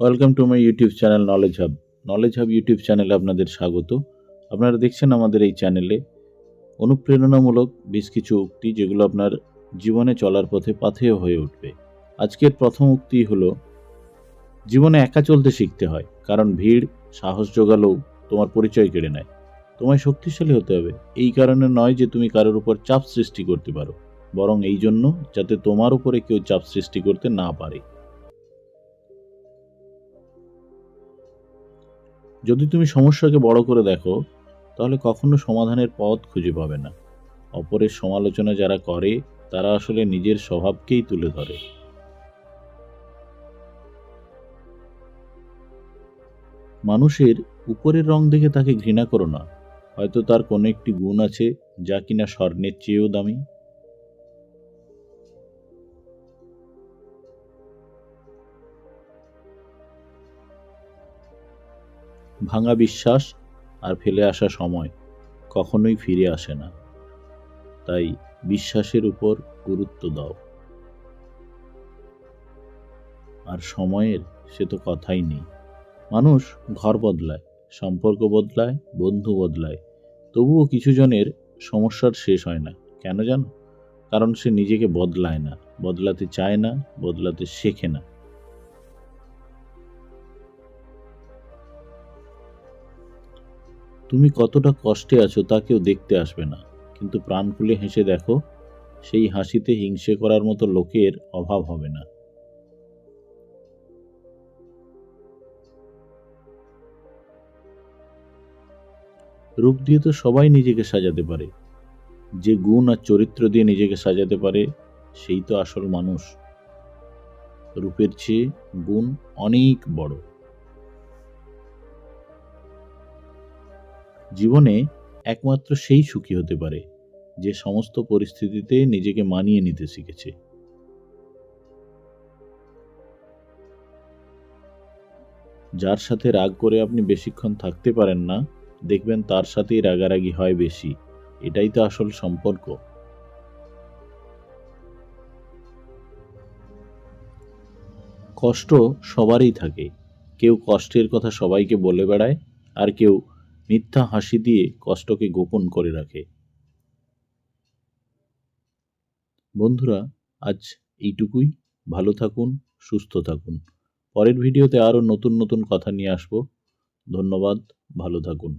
Welcome to my YouTube channel knowledge hub YouTube চ্যানেলে আপনাদের স্বাগত। আপনারা দেখছেন আমাদের এই চ্যানেলে অনুপ্রেরণামূলক বেশ কিছু উক্তি, যেগুলো আপনার জীবনে চলার পথে পাথেয় হয়ে উঠবে। আজকের প্রথম উক্তি হলো, জীবনে একা চলতে শিখতে হয়, কারণ ভিড় সাহস জোগালেও তোমার পরিচয় কেড়ে নেয়। তোমায় শক্তিশালী হতে হবে এই কারণে নয় যে তুমি কারোর উপর চাপ সৃষ্টি করতে পারো, বরং এই জন্য যাতে তোমার উপরে কেউ চাপ সৃষ্টি করতে না পারে। যদি তুমি সমস্যাকে বড় করে দেখো, তাহলে কখনো সমাধানের পথ খুঁজে পাবে না। অপরের সমালোচনা যারা করে, তারা আসলে নিজের স্বভাবকেই তুলে ধরে। মানুষের উপরের রং দেখে তাকে ঘৃণা করো না, হয়তো তার কোনো একটি গুণ আছে যা কিনা স্বর্ণের চেয়েও দামি। ভাঙা বিশ্বাস আর ফেলে আসা সময় কখনোই ফিরে আসে না, তাই বিশ্বাসের উপর গুরুত্ব দাও। আর সময়ের সে তো কথাই নেই। মানুষ ঘর বদলায়, সম্পর্ক বদলায়, বন্ধু বদলায়, তবুও কিছু জনের সমস্যার শেষ হয় না। কেন জানো? কারণ সে নিজেকে বদলায় না, বদলাতে চায় না, বদলাতে শেখে না। তুমি কতটা কষ্টে আছো তা কেউ দেখতে আসবে না, কিন্তু প্রাণ খুলে হেসে দেখো, সেই হাসিতে হিংসে করার মতো লোকের অভাব হবে না। রূপ দিয়ে তো সবাই নিজেকে সাজাতে পারে, যে গুণ আর চরিত্র দিয়ে নিজেকে সাজাতে পারে সেই তো আসল মানুষ। রূপের চেয়ে গুণ অনেক বড়। জীবনে একমাত্র সেই সুখী হতে পারে যে সমস্ত পরিস্থিতিতে নিজেকে মানিয়ে নিতে শিখেছে। যার সাথে রাগ করে আপনি বেশিক্ষণ থাকতে পারেন না, দেখবেন তার সাথেই রাগারাগি হয় বেশি। এটাই তো আসল সম্পর্ক। কষ্ট সবারই থাকে, কেউ কষ্টের কথা সবাইকে বলে বেড়ায়, আর কেউ মিথ্যা হাসি দিয়ে কষ্টকে গোপন করে রাখে। বন্ধুরা, আজ এইটুকুই। ভালো থাকুন, সুস্থ থাকুন। পরের ভিডিওতে আরও নতুন নতুন কথা নিয়ে আসবো। ধন্যবাদ। ভালো থাকুন।